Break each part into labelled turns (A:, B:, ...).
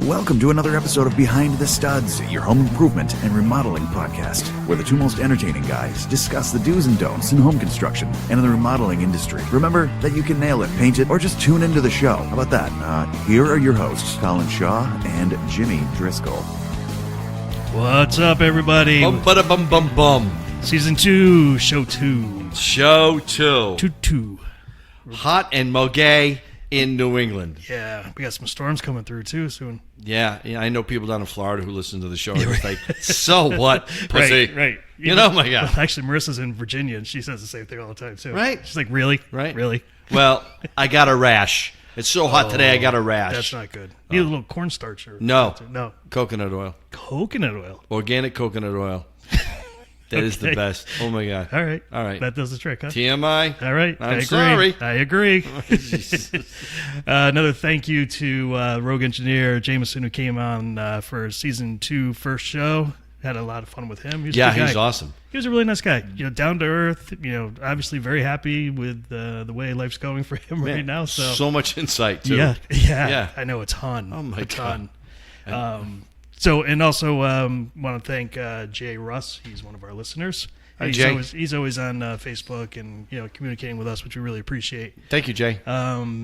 A: Welcome to another episode of Behind the Studs, your home improvement and remodeling podcast, where the two most entertaining guys discuss the do's and don'ts in home construction and in the remodeling industry. Remember that you can nail it, paint it, or just tune into the show. How about that? Here are your hosts, Colin Shaw and Jimmy Driscoll.
B: What's up, everybody?
C: Bum.
B: Season 2, Show 2.
C: Show 2.
B: 2.
C: Hot and mogay in New England.
B: Yeah, we got some storms coming through, too, soon.
C: Yeah, I know people down in Florida who listen to the show. And it's like, so what, pussy?
B: Right.
C: You know, my God.
B: Well, actually, Marissa's in Virginia, and she says the same thing all the time, too.
C: Right.
B: She's like, really?
C: Right.
B: Really?
C: Well, I got a rash. It's so hot today, I got a rash.
B: That's not good. Need a little cornstarch.
C: No.
B: No.
C: Coconut oil.
B: Coconut oil.
C: Organic coconut oil. That is the best. Oh, my God.
B: All right.
C: All right.
B: That does the trick, huh?
C: TMI.
B: All right.
C: I'm sorry.
B: I agree. Another thank you to Rogue Engineer Jameson, who came on for season 2 first show. Had a lot of fun with him.
C: Yeah, he's awesome.
B: He was a really nice guy. Down to earth. Obviously very happy with the way life's going for him right now.
C: So much insight, too.
B: Yeah. I know a ton.
C: Oh, my
B: God.
C: ton.
B: And also want to thank Jay Russ. He's one of our listeners.
C: Hi, Jay.
B: He's always on Facebook and communicating with us, which we really appreciate.
C: Thank you, Jay.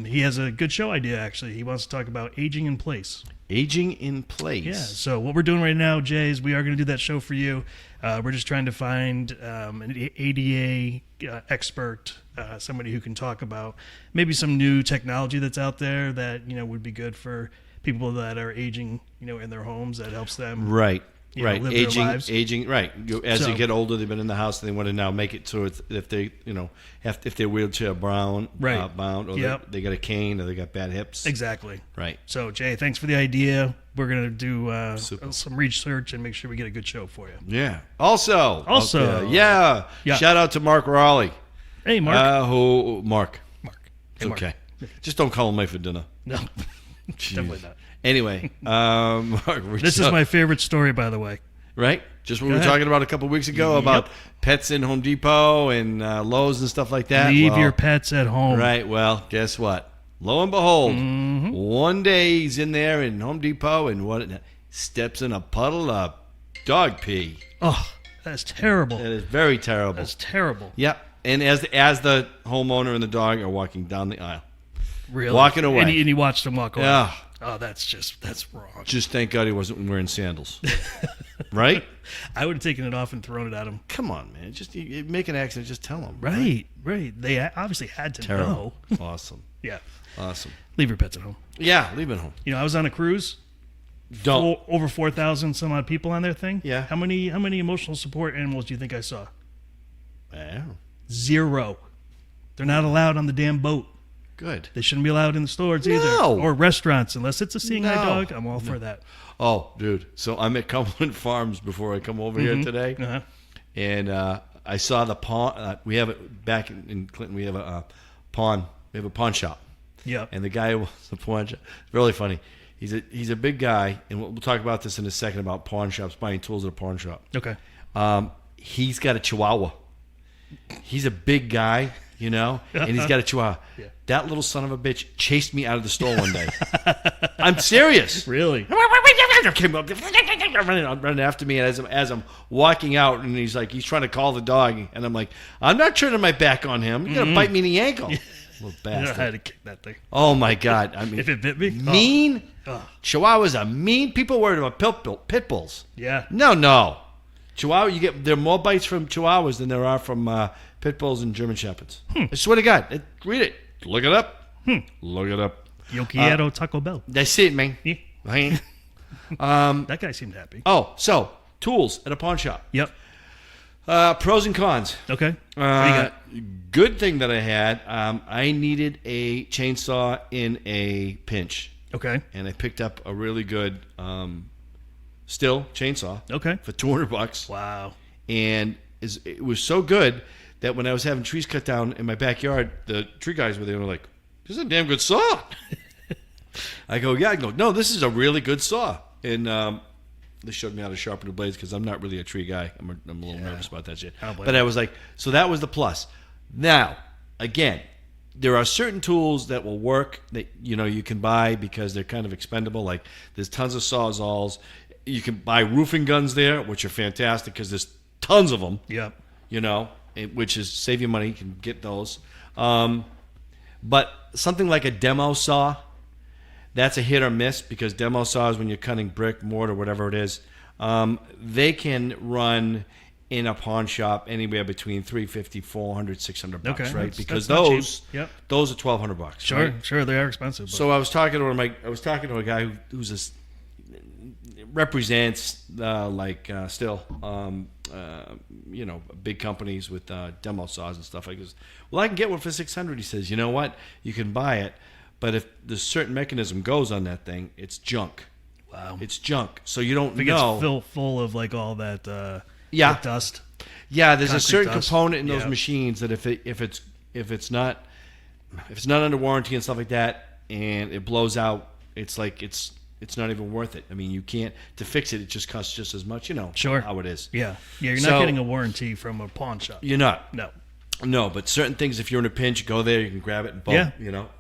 B: He has a good show idea, actually. He wants to talk about aging in place.
C: Aging in place.
B: Yeah. So what we're doing right now, Jay, is we are going to do that show for you. We're just trying to find an ADA expert, somebody who can talk about maybe some new technology that's out there that would be good for people that are aging, in their homes. That helps them,
C: right.
B: live their lives.
C: Aging. Right. As they get older, they've been in the house, and they want to now make it so it's, if they, if they're wheelchair bound, or they got a cane, or they got bad hips.
B: Exactly.
C: Right.
B: So, Jay, thanks for the idea. We're gonna do some research and make sure we get a good show for you.
C: Yeah. Also.
B: Yeah.
C: Shout out to Mark Raleigh.
B: Hey, Mark.
C: Mark.
B: Hey, Mark.
C: Okay. Just don't call him late for dinner.
B: No. Definitely not.
C: Anyway, Mark,
B: this is my favorite story, by the way.
C: Right? Just what we were talking about a couple of weeks ago about pets in Home Depot and Lowe's and stuff like that.
B: Leave your pets at home.
C: Right. Well, guess what? Lo and behold, one day he's in there in Home Depot and steps in a puddle of dog pee.
B: Oh, that's terrible.
C: That is very terrible.
B: That's terrible.
C: Yep. And as the homeowner and the dog are walking down the aisle.
B: Really?
C: Walking away.
B: And he watched them walk away.
C: Yeah.
B: Oh, that's wrong.
C: Just thank God he wasn't wearing sandals. Right?
B: I would have taken it off and thrown it at him.
C: Come on, man. Just you make an accident, just tell him.
B: Right. They obviously had to know.
C: Awesome.
B: Yeah.
C: Awesome.
B: Leave your pets at home.
C: Yeah, leave it home.
B: I was on a cruise. Over 4,000 some odd people on their thing.
C: Yeah.
B: How many emotional support animals do you think I saw?
C: Yeah.
B: 0. They're not allowed on the damn boat.
C: Good.
B: They shouldn't be allowed in the stores either. Or restaurants, unless it's a seeing eye dog. I'm all for that.
C: Oh, dude. So I'm at Cumberland Farms before I come over here today.
B: Uh-huh.
C: And I saw the pawn. We have it back in Clinton. We have a pawn. We have a pawn shop.
B: Yeah.
C: And the guy was the pawn shop. It's really funny. He's a big guy, and we'll talk about this in a second about pawn shops, buying tools at a pawn shop.
B: Okay.
C: He's got a Chihuahua. He's a big guy, and he's got a Chihuahua. Yeah. That little son of a bitch chased me out of the store one day. I'm serious.
B: Really?
C: Came up, running after me, and as I'm walking out, and he's trying to call the dog, and I'm like, I'm not turning my back on him. You're gonna bite me in the ankle, little bastard.
B: I had to kick that thing.
C: Oh my God! I mean,
B: if it bit me,
C: mean. Chihuahuas are mean. People worried about pit bulls.
B: Yeah.
C: No. Chihuahua, there are more bites from Chihuahuas than there are from pit bulls and German Shepherds. I swear to God. Read it. Look it up. Look it up.
B: Yo quiero Taco Bell.
C: That's it, man.
B: Yeah. That guy seemed happy.
C: Oh, so tools at a pawn shop.
B: Yep.
C: Pros and cons.
B: Okay. What do you got?
C: Good thing that I had. I needed a chainsaw in a pinch.
B: Okay.
C: And I picked up a really good Still chainsaw.
B: Okay.
C: For $200.
B: Wow.
C: And it was so good that when I was having trees cut down in my backyard, the tree guys were there and were like, "This is a damn good saw." I go, "Yeah." I go, "No, this is a really good saw." And they showed me how to sharpen the blades because I'm not really a tree guy. I'm a little nervous about that shit. But I was like, so that was the plus. Now, again, there are certain tools that will work that you can buy because they're kind of expendable. Like there's tons of Sawzalls. You can buy roofing guns there, which are fantastic because there's tons of them.
B: Yep.
C: Which is save you money. You can get those. But something like a demo saw, that's a hit or miss because demo saws, when you're cutting brick, mortar, whatever it is, they can run in a pawn shop anywhere between $350, $400, $600,
B: Okay,
C: right? Because
B: that's not
C: those
B: cheap. Yep.
C: those are $1,200.
B: Sure,
C: right?
B: sure, they are expensive. But.
C: So I was talking to a guy who's represents big companies with demo saws and stuff. I goes, well, I can get one for $600. He says, you know what? You can buy it, but if the certain mechanism goes on that thing, it's junk.
B: Wow,
C: it's junk. So you don't
B: if it
C: know.
B: gets full of like all that
C: that
B: dust.
C: Yeah, there's a
B: concrete
C: certain
B: dust.
C: component in those machines that if it's not under warranty and stuff like that, and it blows out, it's like it's not even worth it. I mean, you can't to fix it. It just costs just as much.
B: Sure.
C: How it is.
B: Yeah. You're not getting a warranty from a pawn shop.
C: You're not.
B: No.
C: But certain things, if you're in a pinch, go there. You can grab it and boom.
B: Yeah.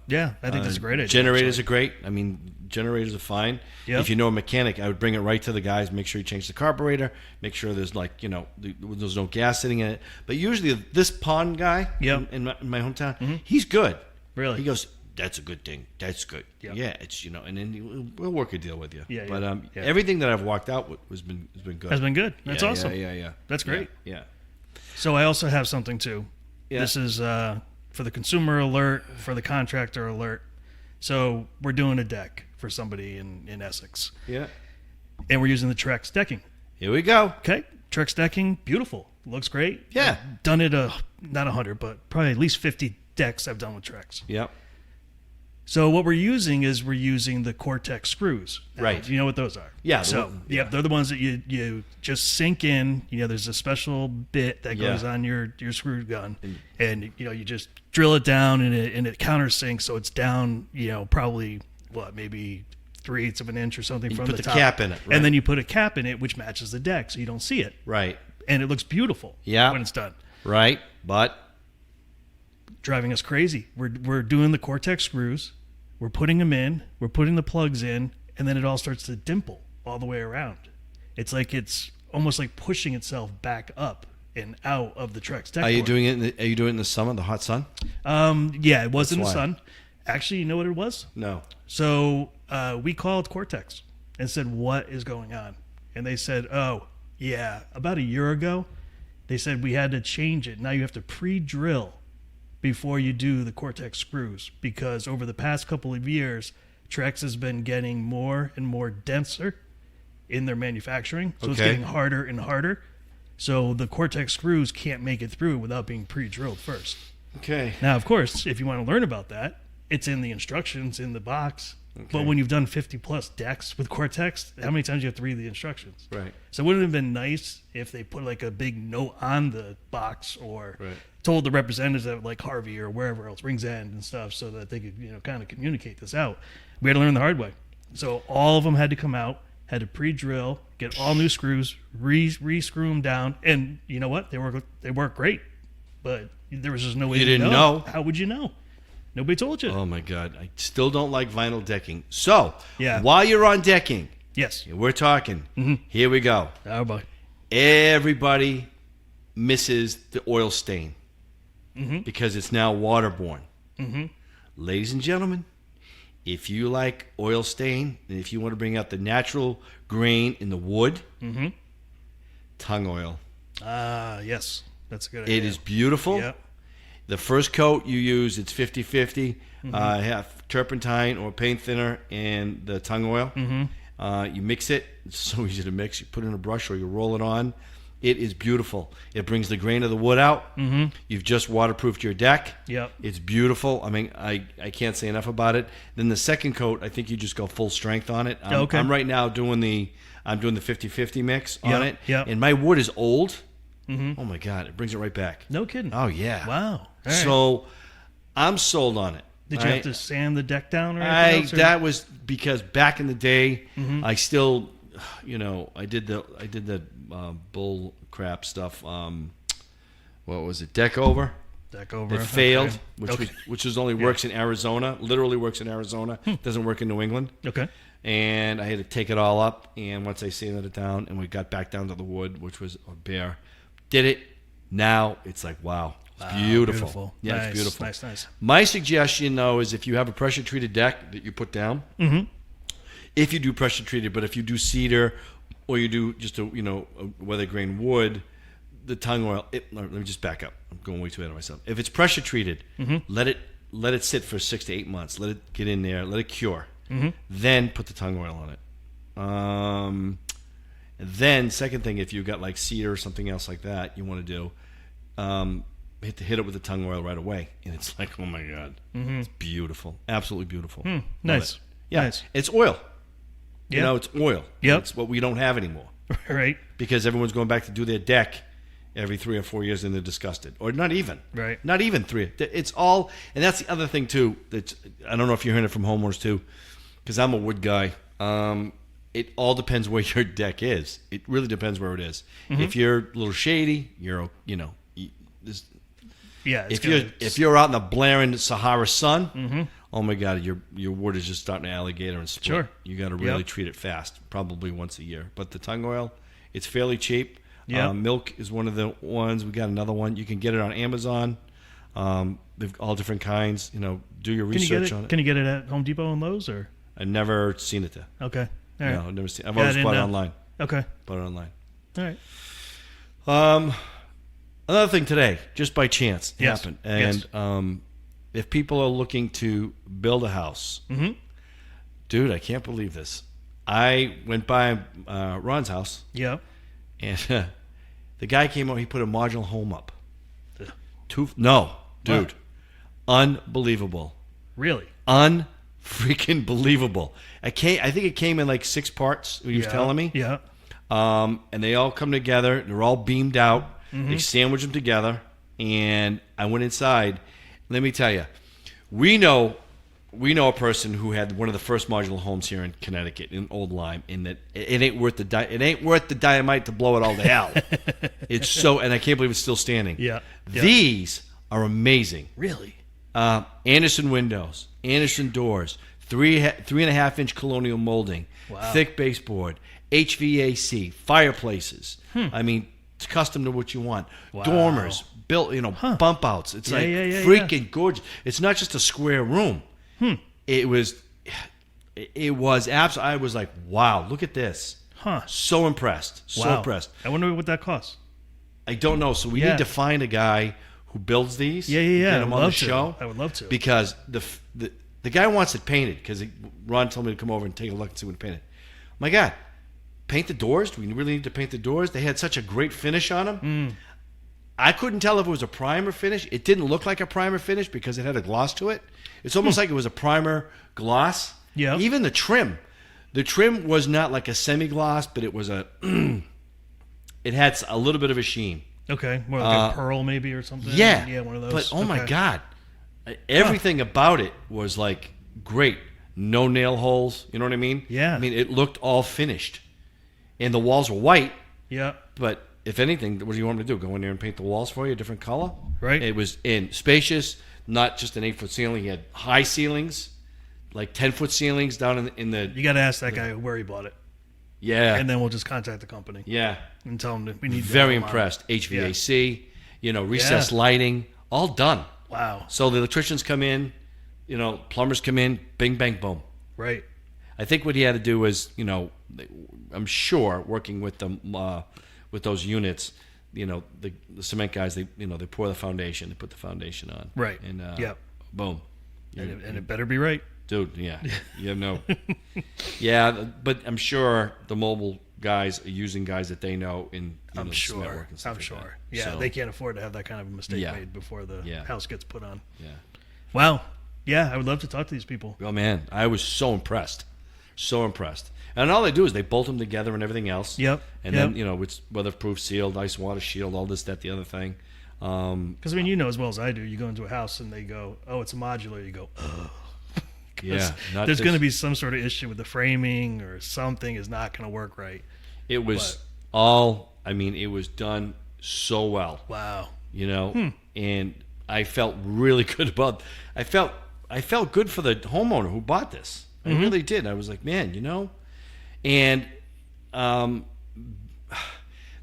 B: Yeah, I think that's a great idea.
C: Generators
B: actually.
C: are great. I mean, generators are fine.
B: Yep.
C: If you know a mechanic, I would bring it right to the guys. Make sure you change the carburetor. Make sure there's there's no gas sitting in it. But usually this pawn guy in my hometown, he's good.
B: Really?
C: He goes, that's a good thing. That's good.
B: Yep.
C: Yeah, it's and then we'll work a deal with you.
B: Yeah.
C: But everything that I've walked out with has been good.
B: Has been good. That's awesome.
C: Yeah.
B: That's great.
C: Yeah.
B: So I also have something too.
C: Yeah.
B: This is for the consumer alert, for the contractor alert. So we're doing a deck for somebody in Essex.
C: Yeah.
B: And we're using the Trex decking.
C: Here we go.
B: Okay. Trex decking, beautiful. Looks great.
C: Yeah.
B: I've done it, not 100, but probably at least 50 decks I've done with Trex.
C: Yep.
B: So what we're using the Cortex screws. Now,
C: Right.
B: Do you know what those are?
C: Yeah.
B: So they're the ones that you just sink in. There's a special bit that goes on your screw gun, and you just drill it down, and it countersinks, so it's down. Probably maybe 3/8 of an inch or something from
C: put
B: the
C: the
B: top.
C: cap in it, right.
B: And then you put a cap in it, which matches the deck, so you don't see it.
C: Right.
B: And it looks beautiful.
C: Yeah.
B: When it's done.
C: Right. But
B: Driving us crazy. We're doing the Cortex screws, we're putting them in, we're putting the plugs in, and then it all starts to dimple all the way around. It's like it's almost like pushing itself back up and out of the Trex deck.
C: Are you
B: board.
C: doing it? Are you doing it in the summer, the hot sun?
B: Yeah, it was in the
C: why.
B: sun. Actually, you know what it was?
C: No.
B: So we called Cortex and said, "What is going on?" And they said, "Oh, yeah, about a year ago, they said we had to change it. Now you have to pre-drill before you do the Cortex screws, because over the past couple of years, Trex has been getting more and more denser in their manufacturing. So it's getting harder and harder. So the Cortex screws can't make it through without being pre-drilled first.
C: Okay.
B: Now, of course, if you want to learn about that, it's in the instructions in the box.
C: Okay.
B: But when you've done 50 plus decks with Cortex, how many times do you have to read the instructions?
C: Right.
B: So wouldn't it have been nice if they put like a big note on the box, or
C: Right.
B: told the representatives at like Harvey or wherever else, Rings End and stuff, so that they could kind of communicate this out. We had to learn the hard way. So all of them had to come out, had to pre-drill, get all new screws, re-screw them down, and you know what? They work great, but there was just no way
C: You
B: to
C: didn't know.
B: How would you know? Nobody told you.
C: Oh my God! I still don't like vinyl decking. So
B: Yeah.
C: while you're on decking,
B: Yes.
C: we're talking. Here we go.
B: Oh boy.
C: Everybody misses the oil stain because it's now waterborne. Ladies and gentlemen, if you like oil stain and if you want to bring out the natural grain in the wood, tongue oil.
B: Yes. That's a good idea.
C: It is beautiful.
B: Yep.
C: The first coat you use, it's 50-50. Have turpentine or paint thinner and the tongue oil. You mix it. It's so easy to mix. You put it in a brush or you roll it on. It is beautiful. It brings the grain of the wood out. You've just waterproofed your deck.
B: Yep.
C: It's beautiful. I mean, I can't say enough about it. Then the second coat, I think you just go full strength on it.
B: Okay.
C: I'm right now doing the 50-50 mix on it.
B: Yep.
C: And my wood is old. Oh my God, it brings it right back.
B: No kidding.
C: Oh yeah.
B: Wow. All right.
C: So I'm sold on it.
B: Did you have to sand the deck down or anything else? Or?
C: That was because back in the day, I still, I did the bull crap stuff. What was it? Deck over.
B: Deck over.
C: It failed,
B: Okay.
C: which only works in Arizona. Literally works in Arizona. Doesn't work in New England.
B: Okay.
C: And I had to take it all up. And once I sanded it down, and we got back down to the wood, which was a bear, did it. Now it's like, wow. It's beautiful. Yeah,
B: nice,
C: it's beautiful.
B: Nice.
C: My suggestion, though, is if you have a pressure-treated deck that you put down, if you do pressure-treated, but if you do cedar or you do just a weather-grain wood, the tung oil. Let me just back up. I'm going way too ahead of myself. If it's pressure-treated, let it sit for 6 to 8 months. Let it get in there. Let it cure. Then put the tung oil on it. Then, second thing, if you've got like cedar or something else like that you want to do, hit it with the tung oil right away, and it's like, oh my god, it's beautiful, absolutely beautiful.
B: Nice.
C: Yeah,
B: nice.
C: It's oil.
B: Yep.
C: You know, it's oil.
B: Yep.
C: It's what we don't have anymore
B: Right.
C: because everyone's going back to do their deck every 3 or 4 years, and they're disgusted, or not even.
B: Right.
C: Not even 3. It's all, and that's the other thing too. That I don't know if you're hearing it from homeowners too, because I'm a wood guy. It all depends where your deck is. It really depends where it is. If you're a little shady,
B: Yeah.
C: if you're out in the blaring Sahara sun, oh my god, your wood is just starting to alligator and split.
B: Sure.
C: You got to really treat it fast, probably once a year. But the tung oil, it's fairly cheap.
B: Yeah.
C: Milk is one of the ones. We got another one. You can get it on Amazon. They've all different kinds. Do your research on it.
B: Can you get it at Home Depot and Lowe's or?
C: I've never seen it there.
B: Okay. All right.
C: No, I've never seen. I've always bought it online.
B: Okay.
C: Bought it online.
B: All right.
C: Another thing today, just by chance,
B: Yes.
C: happened. And if people are looking to build a house, dude, I can't believe this. I went by Ron's house,
B: Yeah.
C: and the guy came over. He put a modular home up.
B: Ugh.
C: No, dude, unbelievable,
B: Really?
C: unfreaking believable. I think it came in like 6 parts. He was telling me.
B: Yeah.
C: And they all come together. They're all beamed out. They sandwich them together, and I went inside. Let me tell you, we know a person who had one of the first modular homes here in Connecticut, in Old Lyme, in that it ain't worth the dynamite to blow it all to hell. It's so, and I can't believe it's still standing.
B: Yeah.
C: These are amazing.
B: Really?
C: Anderson windows, Anderson doors, 3.5-inch colonial molding,
B: Wow.
C: thick baseboard, HVAC, fireplaces. I mean, it's custom to what you want.
B: Wow.
C: Dormers, built, bump outs. It's like freaking gorgeous. It's not just a square room. It was absolutely. I was like, wow, look at this.
B: Huh.
C: So impressed. So
B: Wow.
C: impressed.
B: I wonder what that costs.
C: I don't know. So we need to find a guy who builds these.
B: Yeah.
C: Get him
B: I'd
C: on the
B: love to.
C: show.
B: I would love to.
C: Because the guy wants it painted, because Ron told me to come over and take a look and see what he painted. My God, paint the doors? Do we really need to paint the doors? They had such a great finish on them. I couldn't tell if it was a primer finish. It didn't look like a primer finish because it had a gloss to it. It's almost like it was a primer gloss.
B: Yeah.
C: Even the trim. The trim was not like a semi-gloss, but it was it had a little bit of a sheen.
B: Okay. More like a pearl maybe or something.
C: Yeah.
B: Yeah, one of those.
C: But oh my
B: Okay.
C: God, everything about it was like great. No nail holes. You know what I mean?
B: Yeah.
C: I mean, it looked all finished, and the walls were white.
B: Yeah.
C: But if anything, what do you want me to do? Go in there and paint the walls for you a different color?
B: Right.
C: It was spacious, not just an 8-foot ceiling. He had high ceilings, like 10-foot ceilings down in the.
B: You got to ask that guy where he bought it,
C: Yeah.
B: and then we'll just contact the company
C: Yeah.
B: and tell them that we need.
C: Very
B: them on.
C: impressed. HVAC, recessed lighting, all done.
B: Wow.
C: So the electricians come in, plumbers come in, bing, bang, boom.
B: Right.
C: I think what he had to do was, I'm sure working with them, with those units, the cement guys, they pour the foundation, they put the foundation on.
B: Right.
C: And
B: Yep.
C: boom.
B: And it better be right.
C: Dude, yeah. Yeah, but I'm sure the mobile guys are using guys that they know in
B: I'm
C: the
B: sure.
C: cement work and stuff
B: I'm
C: like
B: sure.
C: that.
B: Yeah,
C: So,
B: they can't afford to have that kind of a mistake
C: Yeah.
B: made before the
C: Yeah.
B: house gets put on.
C: Yeah.
B: Wow. Yeah, I would love to talk to these people.
C: Oh man, I was so impressed. So impressed. And all they do is they bolt them together and everything else.
B: Yep.
C: And then, it's weatherproof, sealed, ice water shield, all this, that, the other thing.
B: Because you know as well as I do, you go into a house and they go, "Oh, it's a modular." You go, "Oh."
C: Yeah.
B: There's going to be some sort of issue with the framing or something is not going to work right.
C: It was it was done so well.
B: Wow.
C: And I felt really good about. I felt good for the homeowner who bought this. I really did. I was like, man, and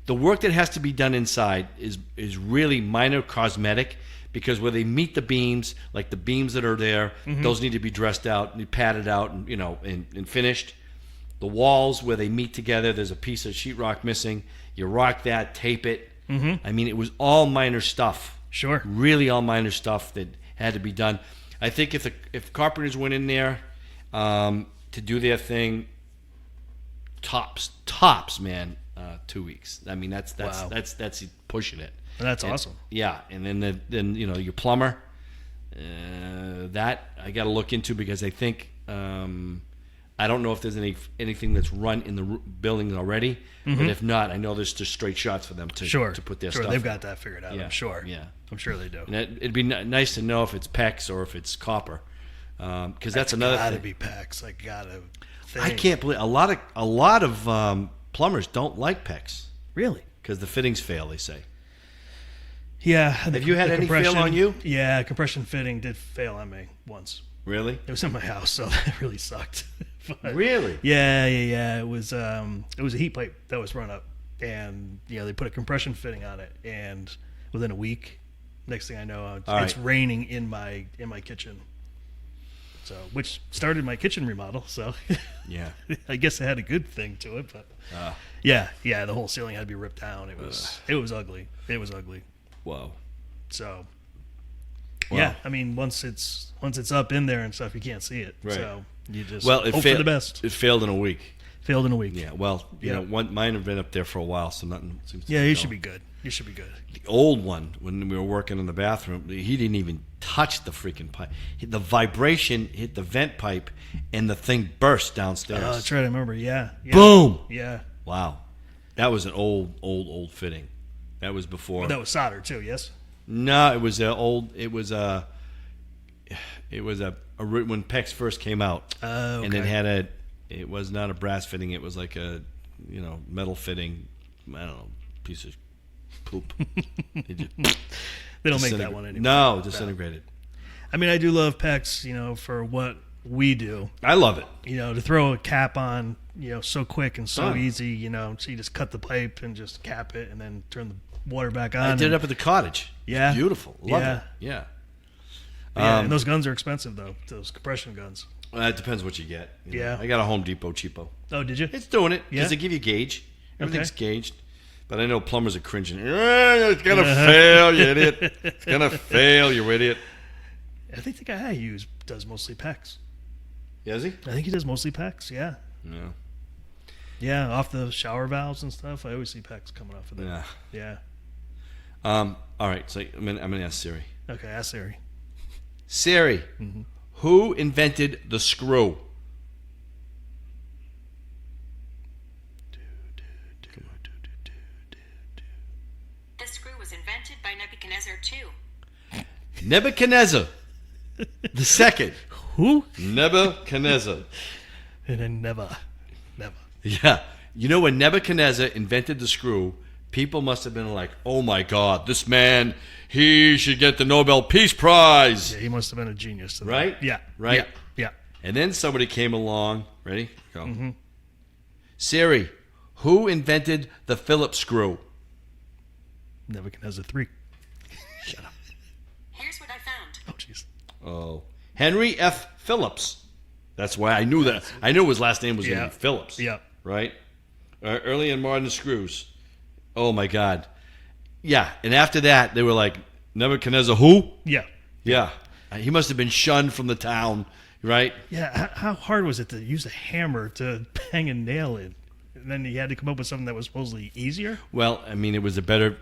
C: the work that has to be done inside is really minor cosmetic, because where they meet the beams, like the beams that are there, those need to be dressed out and padded out and and finished. The walls where they meet together, there's a piece of sheetrock missing. You rock that, tape it. I mean, it was all minor stuff.
B: Sure.
C: Really all minor stuff that had to be done. I think if carpenters went in there to do their thing, tops, man, 2 weeks. I mean, that's pushing it.
B: And that's awesome.
C: Yeah, and then your plumber, that I got to look into, because I think I don't know if there's anything that's run in the building already, but if not, I know there's just straight shots for them to put their stuff.
B: They've got that figured out.
C: Yeah,
B: I'm sure.
C: Yeah,
B: I'm sure they do.
C: And it'd be nice to know if it's PEX or if it's copper, because that's another thing.
B: Gotta be PEX. I gotta think.
C: I can't believe a lot of plumbers don't like PEX.
B: Really?
C: Because the fittings fail, they say.
B: Yeah.
C: Have you had any fail on you?
B: Yeah, compression fitting did fail on me once.
C: Really?
B: It was in my house, so that really sucked. But,
C: really?
B: Yeah. It was a heat pipe that was run up, and they put a compression fitting on it, and within a week, next thing I know, it's raining in my kitchen. So, which started my kitchen remodel. So,
C: yeah,
B: I guess it had a good thing to it, but yeah, the whole ceiling had to be ripped down. It was ugly. It was ugly.
C: Whoa.
B: So,
C: wow.
B: Yeah, I mean, once it's up in there and stuff, you can't see it.
C: Right.
B: So you just
C: hope
B: for the best.
C: It failed in a week.
B: Failed in a week.
C: Yeah. Well, mine have been up there for a while, so nothing seems to.
B: Yeah, you should be good. You should be good.
C: The old one, when we were working in the bathroom, he didn't even touch the freaking pipe. The vibration hit the vent pipe, and the thing burst downstairs.
B: Oh, that's right. I remember. Yeah.
C: Boom.
B: Yeah.
C: Wow. That was an old fitting. That was before.
B: But that was solder too. Yes.
C: No, it was when PEX first came out.
B: Oh, okay.
C: And it had it was not a brass fitting. It was like a, metal fitting. I don't know, piece of poop.
B: They don't make that one anymore.
C: No, disintegrated.
B: I mean, I do love PEX, for what we do.
C: I love it.
B: To throw a cap on, so quick and so easy, so you just cut the pipe and just cap it and then turn the water back on.
C: I did it up at the cottage.
B: Yeah.
C: It's beautiful. Love it. Yeah.
B: Yeah, and those guns are expensive, though, those compression guns.
C: It depends what you get.
B: Yeah.
C: I got a Home Depot cheapo.
B: Oh, did you?
C: It's doing it because
B: Yeah?
C: they give you gauge. Everything's
B: Okay.
C: gauged. But I know plumbers are cringing. It's going to fail, you idiot. It's going to fail, you idiot.
B: I think the guy I use does mostly PEX.
C: Yeah, is he?
B: I think he does mostly PEX, yeah.
C: No.
B: Yeah, off the shower valves and stuff. I always see PEX coming off of there.
C: Yeah.
B: Yeah.
C: All right, so I'm going to ask Siri.
B: Okay, ask Siri.
C: Siri, who invented the screw?
D: The screw was invented by Nebuchadnezzar II.
C: Nebuchadnezzar the second.
B: Who?
C: Nebuchadnezzar.
B: And then never.
C: Yeah. When Nebuchadnezzar invented the screw, people must have been like, oh my God, this man, he should get the Nobel Peace Prize.
B: Yeah, he must have been a genius.
C: Right?
B: Yeah.
C: Right?
B: Yeah.
C: And then somebody came along. Ready? Go. Siri, who invented the Phillips screw?
B: Nebuchadnezzar III.
C: Shut up.
D: Here's what I found.
B: Oh, jeez.
C: Oh. Henry F. Phillips. That's why I knew that. I knew his last name was going to be Phillips.
B: Yeah.
C: Right? Early and modern screws. Oh, my God. Yeah. And after that, they were like, Nebuchadnezzar who?
B: Yeah.
C: Yeah. He must have been shunned from the town, right?
B: Yeah. How hard was it to use a hammer to bang a nail in? And then he had to come up with something that was supposedly easier?
C: Well, I mean, it was a better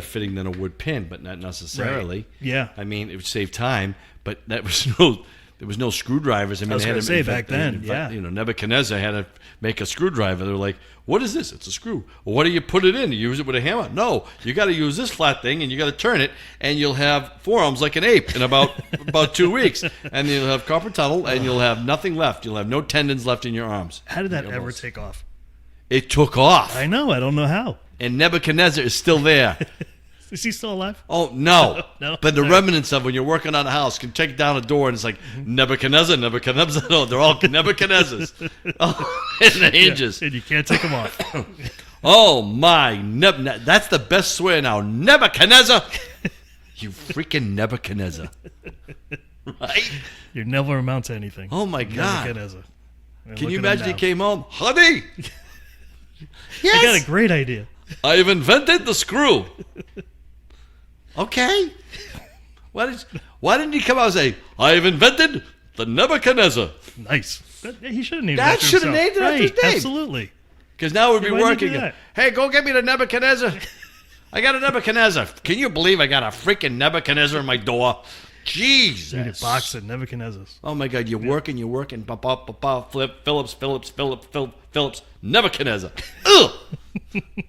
C: fitting than a wood pin, but not necessarily.
B: Right. Yeah.
C: I mean, it would save time, but there was no screwdrivers. I mean,
B: I was going to say back then, yeah.
C: Nebuchadnezzar had to make a screwdriver. They were like, "What is this? It's a screw. Well, what do you put it in? You use it with a hammer? No, you got to use this flat thing, and you got to turn it, and you'll have forearms like an ape in about 2 weeks, and you'll have carpal tunnel, and you'll have nothing left. You'll have no tendons left in your arms."
B: How did that ever take off?
C: It took off.
B: I know. I don't know how.
C: And Nebuchadnezzar is still there.
B: Is he still alive?
C: Oh, no.
B: No?
C: But the
B: All right.
C: remnants of when you're working on a house can take down a door and it's like, Nebuchadnezzar, Nebuchadnezzar. No, they're all Nebuchadnezzars. Oh, and the hinges.
B: And you can't take them off.
C: Oh, my. That's the best swear now. Nebuchadnezzar. You freaking Nebuchadnezzar. Right?
B: You never amount to anything.
C: Oh, my God.
B: Nebuchadnezzar. And
C: Can
B: look
C: you
B: at him
C: imagine he
B: now.
C: came home? Honey.
B: I
C: Yes.
B: got a great idea.
C: I have invented the screw. Okay. Why didn't he come out and say, I have invented the Nebuchadnezzar?
B: Nice. He should have named it
C: That
B: after
C: should have
B: himself.
C: named it after his
B: Right,
C: name.
B: Absolutely.
C: Because now we'd be
B: Why did you
C: working.
B: do that?
C: Hey, go get me the Nebuchadnezzar. I got a Nebuchadnezzar. Can you believe I got a freaking Nebuchadnezzar in my door? Jesus.
B: Need a box of Nebuchadnezzars.
C: Oh my God, you're working. Phillips, Nebuchadnezzar. Ugh.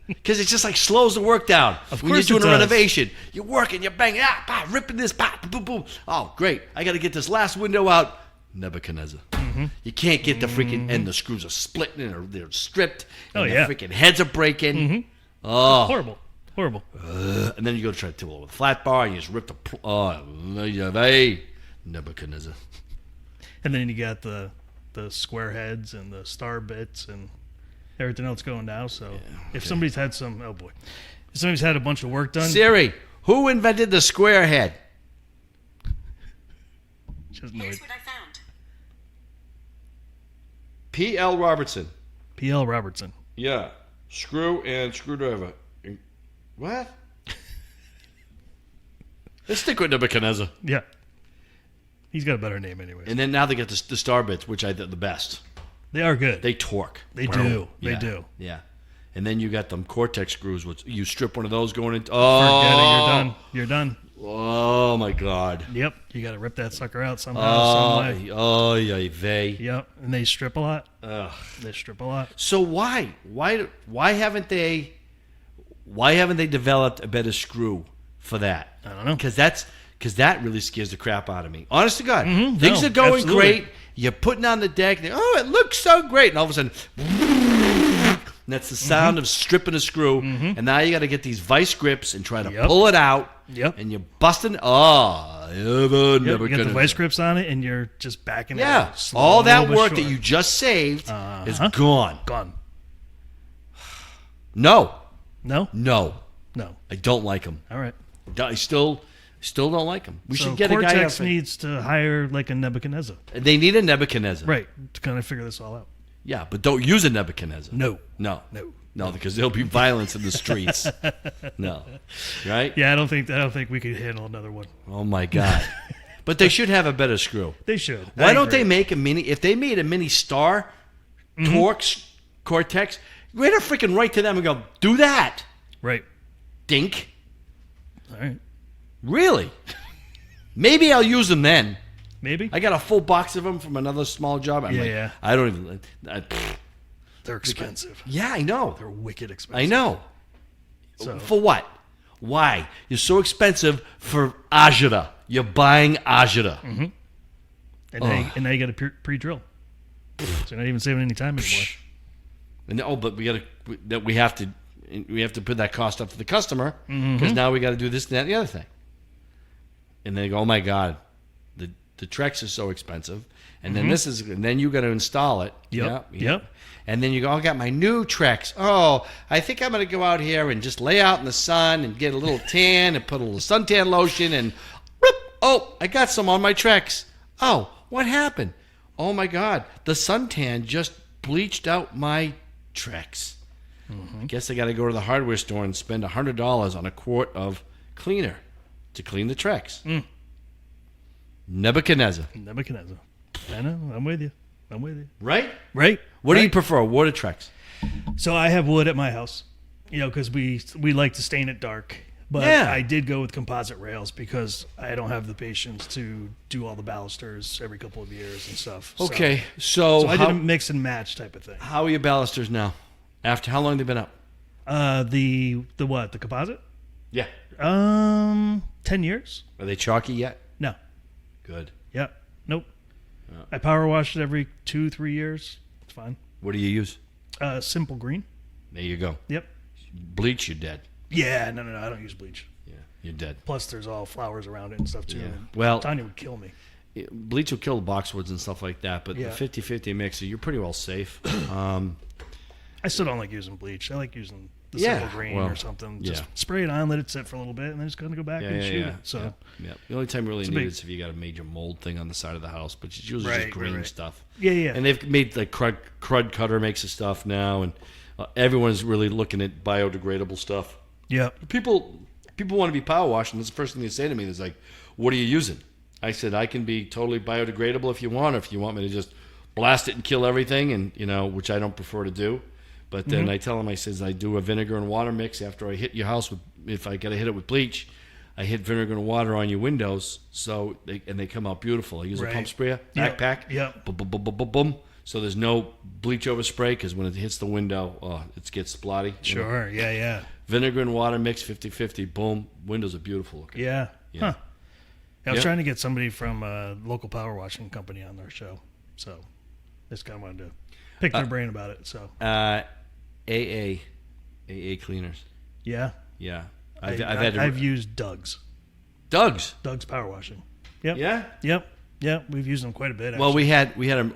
C: Because it just like slows the work down.
B: Of
C: When you're
B: course
C: doing
B: it
C: a
B: does.
C: renovation, you're working, you're banging, ripping this, boom, boom. Oh, great. I got to get this last window out. Nebuchadnezzar.
B: Mm-hmm.
C: You can't get the freaking, and the screws are splitting or they're stripped. And
B: Oh,
C: the
B: yeah.
C: freaking heads are breaking.
B: Mm-hmm.
C: Oh.
B: Horrible.
C: And then you go to try to tip it with a flat bar and you just rip the, hey, Nebuchadnezzar.
B: And then you got the square heads and the star bits and everything else going now. So if somebody's had if somebody's had a bunch of work done,
C: Siri, who invented the square head?
B: just know
D: Here's
B: it.
D: what I found.
C: P.L. Robertson.
B: P.L. Robertson.
C: Yeah. Screw and screwdriver. What? Let's stick with Nebuchadnezzar.
B: Yeah. He's got a better name anyway.
C: And then now they get the star bits, which I did the best.
B: They are good.
C: They torque.
B: They do. They
C: Yeah.
B: do.
C: Yeah. And then you got them Cortex screws, which you strip one of those going into.
B: Forget
C: Oh,
B: it. You're done. You're done.
C: Oh my God.
B: Yep. You got to rip that sucker out somehow, some way.
C: Oh, yeah, they.
B: Yep. And they strip a lot.
C: Ugh.
B: They strip a lot.
C: So why haven't they developed a better screw for that?
B: I don't know.
C: Because that really scares the crap out of me. Honest to God,
B: Mhm.
C: things
B: No,
C: are going
B: absolutely.
C: great. You're putting on the deck. Oh, it looks so great, and all of a sudden, and that's the sound of stripping a screw. And now you got to get these vice grips and try to
B: Yep.
C: pull it out.
B: Yep.
C: And you're busting. Oh,
B: Yep,
C: never
B: you got the
C: gonna.
B: vice grips on it, and you're just backing it
C: Yeah,
B: out. slow
C: all that
B: but
C: work
B: sure.
C: that you just saved is
B: Uh-huh.
C: gone.
B: Gone.
C: No,
B: No?
C: no,
B: No.
C: I don't like them.
B: All right.
C: I still don't like them. We
B: So
C: should get a guy.
B: Cortex
C: Up
B: needs to hire like a Nebuchadnezzar.
C: They need a Nebuchadnezzar.
B: Right. To kind of figure this all out.
C: Yeah, but don't use a Nebuchadnezzar.
B: No.
C: No.
B: No.
C: No, because there'll be violence in the streets. No. Right?
B: Yeah, I don't think we could handle another one.
C: Oh my God. But they should have a better screw.
B: They should.
C: Why
B: I
C: don't
B: agree.
C: they make a mini? If they made a mini Star, Torx, Cortex, we'd have freaking right to them and go, do that,
B: Right.
C: dink.
B: All right.
C: Really? Maybe I'll use them then.
B: Maybe.
C: I got a full box of them from another small job. I'm
B: Yeah,
C: like,
B: yeah.
C: I don't even.
B: They're expensive.
C: Yeah, I know.
B: They're wicked expensive.
C: I know.
B: So,
C: For what? Why? You're so expensive for Ajita. You're buying Ajita.
B: and now you got to pre-drill. So you're not even saving any time anymore.
C: And but we have to put that cost up to the customer because now we got to do this, that, and the other thing. And they go, oh my God, the Trex is so expensive, and then and then you got to install it.
B: Yep.
C: And then you go, I got my new Trex. Oh, I think I'm going to go out here and just lay out in the sun and get a little tan and put a little suntan lotion and, bloop, oh, I got some on my Trex. Oh, what happened? Oh my God, the suntan just bleached out my Trex. I guess I got to go to the hardware store and spend $100 on a quart of cleaner to clean the Trex. Nebuchadnezzar.
B: Nebuchadnezzar. I know. I'm with you.
C: Right?
B: Right?
C: What do you
B: Right.
C: prefer, wood or Trex?
B: So I have wood at my house, because we like to stain it dark. But
C: Yeah.
B: I did go with composite rails because I don't have the patience to do all the balusters every couple of years and stuff. So-
C: Okay,
B: So I did a mix and match type of thing.
C: how are your balusters now? After how long have they been up?
B: The what? The composite?
C: Yeah.
B: 10 years?
C: Are they chalky yet?
B: No.
C: Good.
B: Yeah. Nope. I power wash it every 2-3 years. It's fine.
C: What do you use?
B: Simple green.
C: There you go.
B: Yep.
C: Bleach, you're dead.
B: Yeah. No. I don't use bleach.
C: Yeah. you're dead.
B: Plus, there's all flowers around it and stuff too.
C: Yeah.
B: And
C: Well-
B: Tanya would kill me.
C: Bleach will kill the boxwoods and stuff like that, but
B: Yeah.
C: the 50-50 mixer, you're pretty well safe.
B: I still don't like using bleach. I like using the
C: Yeah,
B: simple green
C: well,
B: or something. Just
C: yeah.
B: spray it on, let it sit for a little bit, and then just gonna go back and shoot it. So
C: yeah. The only time you really
B: It's a
C: need
B: big-
C: it is if you got a major mold thing on the side of the house, but it's usually
B: Right,
C: just green
B: right.
C: stuff.
B: yeah.
C: And they've made like crud cutter makes the stuff now, and everyone's really looking at biodegradable stuff.
B: Yeah.
C: People want to be power washed, and that's the first thing they say to me is like, "What are you using?" I said, "I can be totally biodegradable if you want, or if you want me to just blast it and kill everything, and which I don't prefer to do." But then I tell them, I says, I do a vinegar and water mix after I hit your house with. If I got to hit it with bleach, I hit vinegar and water on your windows, so they come out beautiful. I use a
B: Right.
C: pump sprayer,
B: Yep.
C: backpack,
B: Yep.
C: boom, boom, boom, boom, boom, boom. So there's no bleach overspray because when it hits the window, it gets splotty.
B: Sure. Yeah.
C: Vinegar and water mix, 50-50, boom. Windows are beautiful looking.
B: Yeah.
C: Yeah.
B: Huh. I was
C: Yeah.
B: trying to get somebody from a local power washing company on their show, so just kind of wanted to pick their brain about it. So
C: AA cleaners.
B: yeah,
C: Yeah,
B: I've used Doug's power washing. Yep.
C: Yeah.
B: Yep. We've used them quite a bit. Actually.
C: Well,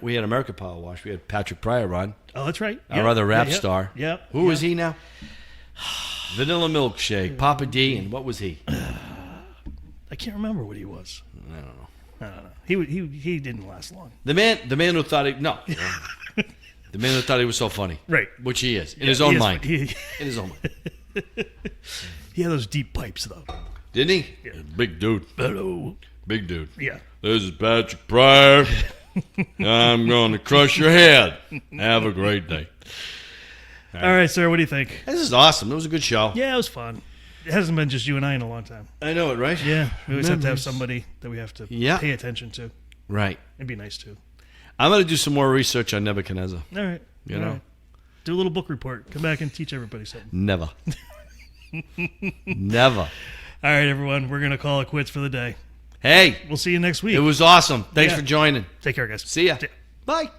C: we had America Power Wash. We had Patrick Pryor on,
B: oh, that's right.
C: our other rap star.
B: Yep.
C: Who is he now? Vanilla milkshake, Papa D, and what was he?
B: I can't remember what he was.
C: I don't know.
B: I don't know. He didn't last long.
C: The man who thought the man who thought he was so funny,
B: Right.
C: which he is in his own mind.
B: He
C: In his own mind,
B: had those deep pipes though.
C: didn't he? Big dude.
B: Hello.
C: Big dude.
B: Yeah.
C: This is Patrick Pryor. I'm going to crush your head. Have a great day.
B: All right, sir. What do you think?
C: This is awesome. It was a good show.
B: Yeah, it was fun. It hasn't been just you and I in a long time.
C: I know it, right?
B: Yeah, we always have to have
C: Memories.
B: somebody that we have to
C: Yeah.
B: pay attention to.
C: Right.
B: It'd be nice too.
C: I'm going to do some more research on Nebuchadnezzar.
B: All right.
C: You
B: All
C: know?
B: right. Do a little book report. Come back and teach everybody something.
C: Never. Never.
B: All right, everyone. We're going to call it quits for the day.
C: Hey,
B: We'll see you next week.
C: it was awesome. Thanks
B: Yeah.
C: for joining.
B: Take care, guys.
C: See ya.
B: See ya.
C: Bye.